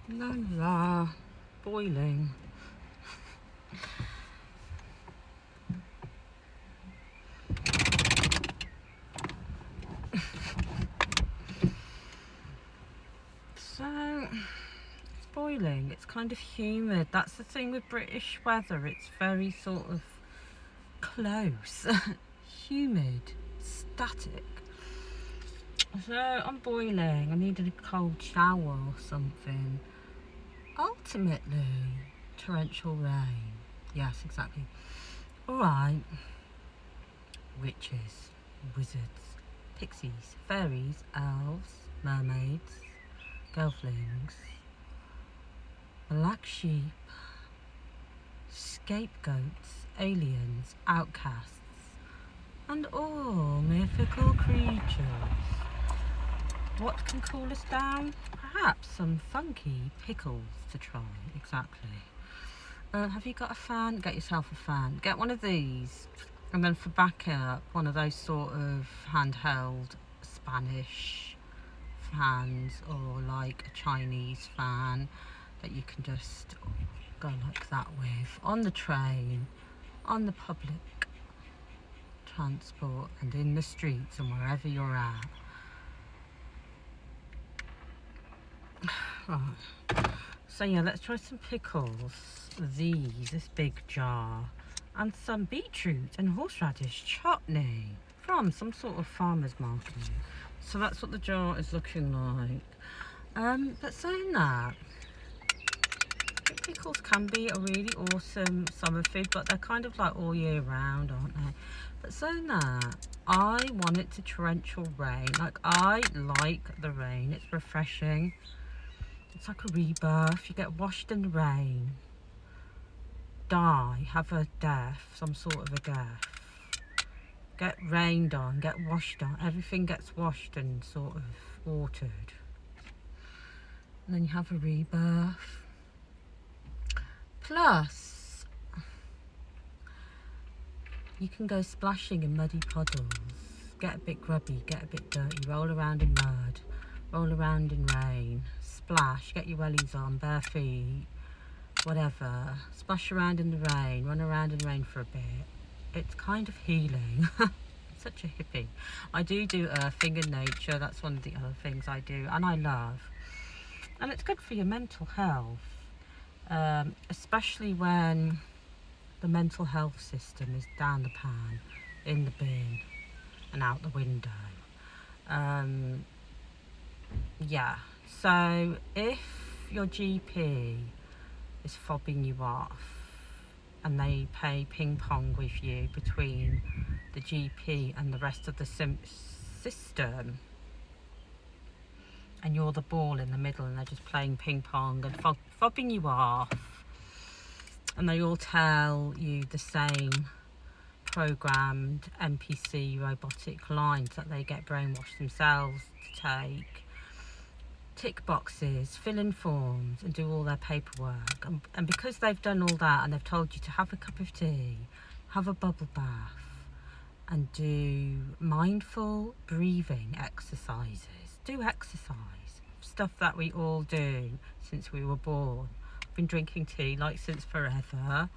La la, boiling. So it's boiling, it's kind of humid. That's the thing with British weather, it's very sort of close, humid, static. So I'm boiling, I needed a cold shower or something. Ultimately, torrential rain. Yes, exactly. Alright. Witches, wizards, pixies, fairies, elves, mermaids, gelflings, black sheep, scapegoats, aliens, outcasts, and all mythical creatures. What can cool us down? Perhaps some funky pickles to try. Exactly. Have you got a fan? Get yourself a fan. Get one of these. And then for backup, one of those sort of handheld Spanish fans, or like a Chinese fan that you can just go like that with on the train, on the public transport, and in the streets, and wherever you're at. Right. So yeah, let's try some pickles. This big jar, and some beetroot and horseradish chutney from some sort of farmer's market. So that's what the jar is looking like. But saying that, I think pickles can be a really awesome summer food, but they're kind of like all year round, aren't they? But saying that, I want it to torrential rain. Like, I like the rain, it's refreshing. It's like a rebirth. You get washed in the rain, die, have a death, some sort of a death, get rained on, get washed on, everything gets washed and sort of watered, and then you have a rebirth. Plus, you can go splashing in muddy puddles, get a bit grubby, get a bit dirty, roll around in mud, roll around in rain, splash, get your wellies on, bare feet, whatever, splash around in the rain, run around in the rain for a bit. It's kind of healing. Such a hippie. I do earthing in nature, that's one of the other things I do, and I love. And it's good for your mental health, especially when the mental health system is down the pan, in the bin, and out the window. Yeah, so if your GP is fobbing you off and they play ping pong with you between the GP and the rest of the system, and you're the ball in the middle and they're just playing ping pong and fobbing you off, and they all tell you the same programmed NPC robotic lines that they get brainwashed themselves to take, tick boxes, fill in forms and do all their paperwork, and because they've done all that and they've told you to have a cup of tea, have a bubble bath and do mindful breathing exercises, do exercise, stuff that we all do since we were born. I've been drinking tea like since forever.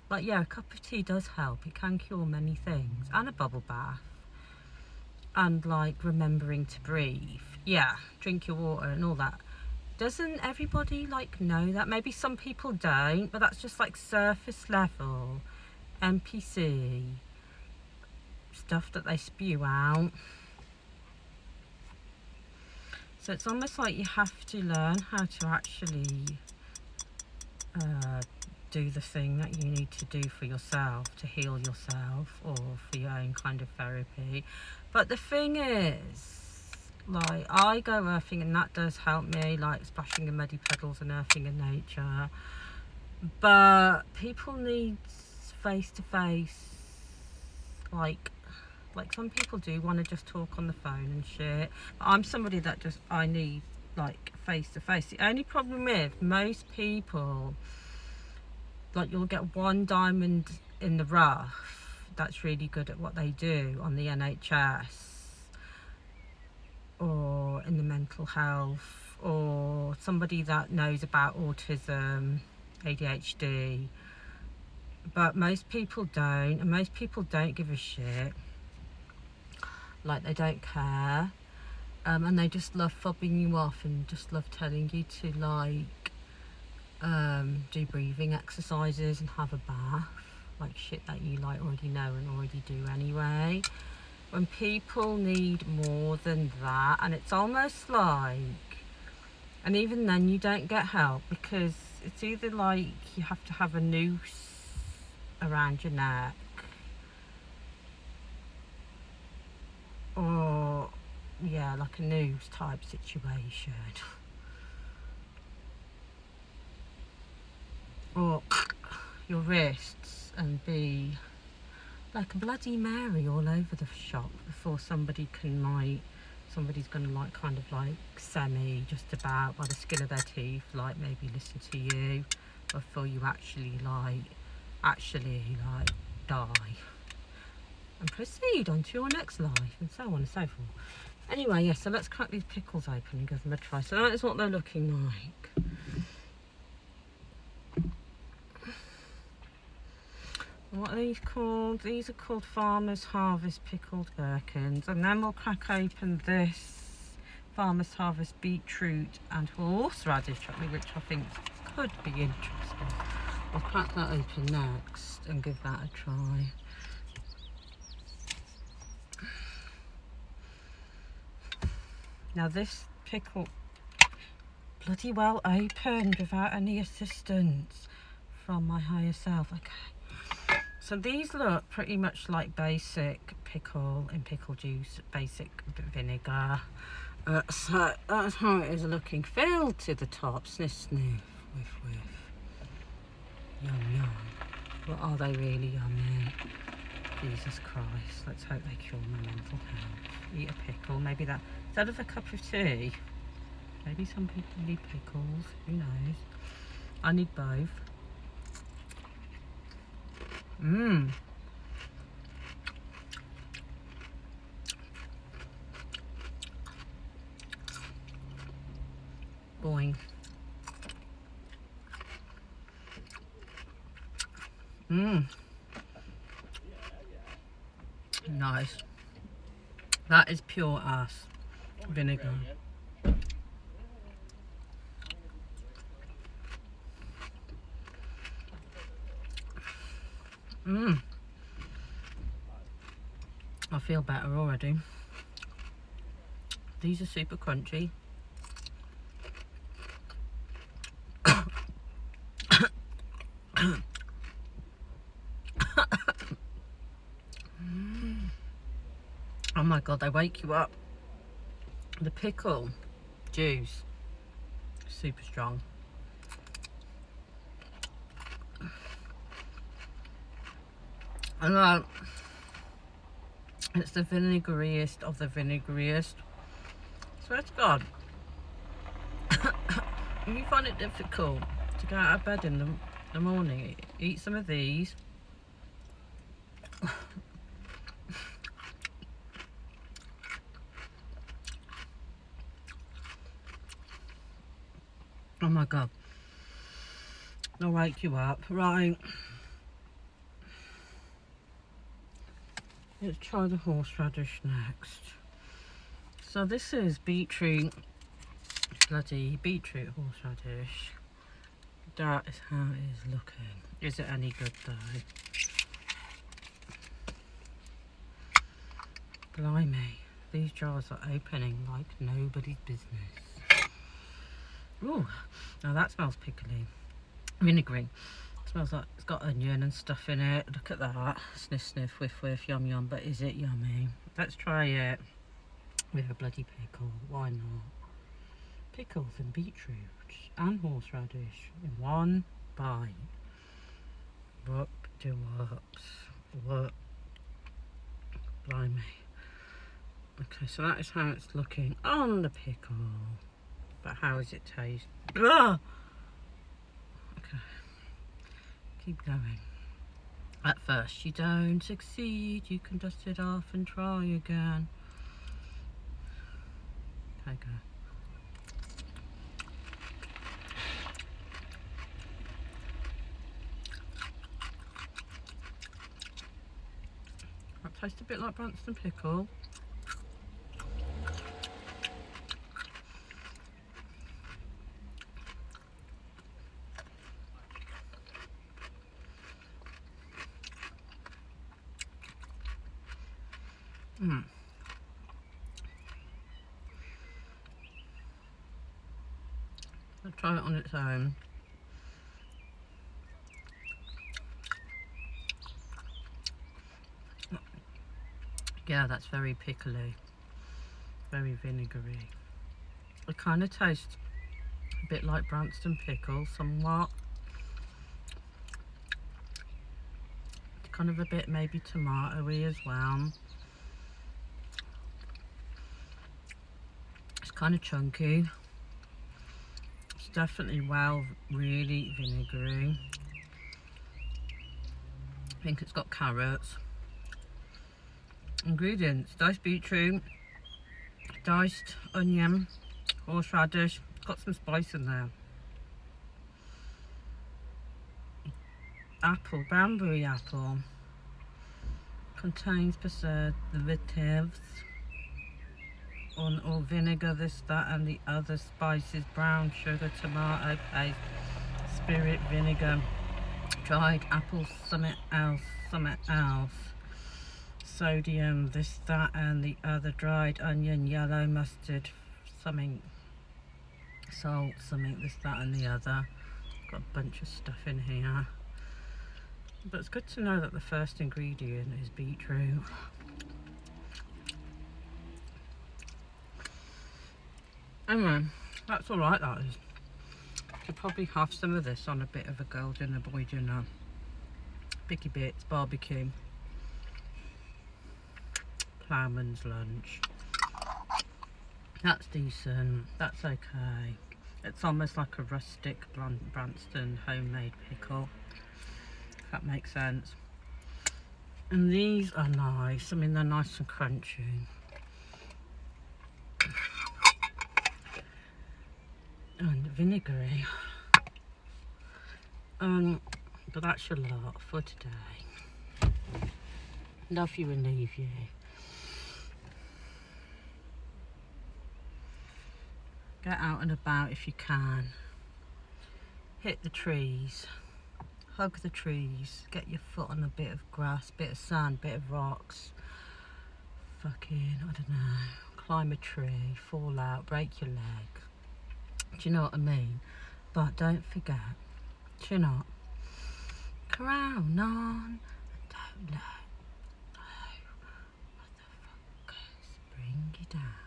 Like, yeah, a cup of tea does help, it can cure many things, and a bubble bath, and like remembering to breathe, yeah, drink your water and all that. Doesn't everybody like know that? Maybe some people don't, but that's just like surface level NPC stuff that they spew out. So it's almost like you have to learn how to actually do the thing that you need to do for yourself, to heal yourself, or for your own kind of therapy. But the thing is, like, I go earthing and that does help me, like splashing in muddy puddles and earthing in nature. But people need face to face, like some people do want to just talk on the phone and shit. But I'm somebody that just, I need like face to face. The only problem with most people, like, you'll get one diamond in the rough that's really good at what they do on the NHS or in the mental health or somebody that knows about autism, ADHD, but most people don't, and most people don't give a shit. Like, they don't care, and they just love fobbing you off and just love telling you to, like, do breathing exercises and have a bath, like shit that you like already know and already do anyway. When people need more than that, and it's almost like, and even then you don't get help, because it's either like you have to have a noose around your neck, or yeah, like a noose type situation, or your wrists, and be like a Bloody Mary all over the shop before somebody can, like, somebody's gonna, like, kind of like semi, just about by the skin of their teeth, like maybe listen to you before you actually die and proceed on to your next life, and so on and so forth. Anyway, yeah, so let's crack these pickles open and give them a try. So that is what they're looking like. What are these called? These are called Farmer's Harvest pickled gherkins. And then we'll crack open this Farmer's Harvest beetroot and horseradish chutney, which I think could be interesting. I'll crack that open next and give that a try. Now this pickle bloody well opened without any assistance from my higher self. Okay, so these look pretty much like basic pickle in pickle juice, basic vinegar. So that's how it is looking. Filled to the top, sniff sniff, whiff whiff, yum yum. But are they really yummy? Jesus Christ, let's hope they cure my mental health. Eat a pickle, maybe that, instead of a cup of tea, maybe some people need pickles, who knows. I need both. Mmm. Boing. Mmm. Nice. That is pure ass vinegar. Mmm. I feel better already. These are super crunchy. Oh my god, they wake you up. The pickle juice, super strong. And it's the vinegariest of the vinegariest. Swear to God, if you find it difficult to get out of bed in the morning, eat some of these. Oh my God, they'll wake you up. Right, let's try the horseradish next. So this is beetroot, bloody beetroot horseradish. That is how it is looking. Is it any good though? Blimey, these jars are opening like nobody's business. Ooh, now that smells pickly. Vinegary. It smells like it's got onion and stuff in it. Look at that. Sniff, sniff, whiff, whiff, yum, yum. But is it yummy? Let's try it with a bloody pickle. Why not? Pickles and beetroot and horseradish in one bite. Whoop de whoops. Whoop. Blimey. Okay, so that is how it's looking on the pickle. But how does it taste? Ugh! Okay, keep going. At first you don't succeed, you can dust it off and try again. Okay, go. Tastes a bit like Branston pickle. I'll try it on its own. Yeah, that's very pickly, very vinegary. It kind of tastes a bit like Branston pickle, somewhat. It's kind of a bit maybe tomatoey as well. It's kind of chunky. It's definitely really vinegary. I think it's got carrots. Ingredients: diced beetroot, diced onion, horseradish. Got some spice in there. Apple, Banbury apple. Contains preservatives or vinegar, this, that and the other, spices, brown sugar, tomato paste, spirit, vinegar, dried apple, something else, sodium, this, that and the other, dried onion, yellow mustard, something, salt, something, this, that and the other. Got a bunch of stuff in here, but it's good to know that the first ingredient is beetroot. Anyway, that's alright, that is. Could probably have some of this on a bit of a girl dinner, boy dinner, picky bits, barbecue, ploughman's lunch. That's decent, that's okay. It's almost like a rustic Branston homemade pickle, if that makes sense. And these are nice, I mean they're nice and crunchy. And vinegary. But that's your lot for today. Love you and leave you. Get out and about if you can. Hit the trees. Hug the trees. Get your foot on a bit of grass, bit of sand, bit of rocks. Fucking, I don't know. Climb a tree, fall out, break your leg. Do you know what I mean? But don't forget, chin up, crown on, and don't let no motherfuckers bring you down.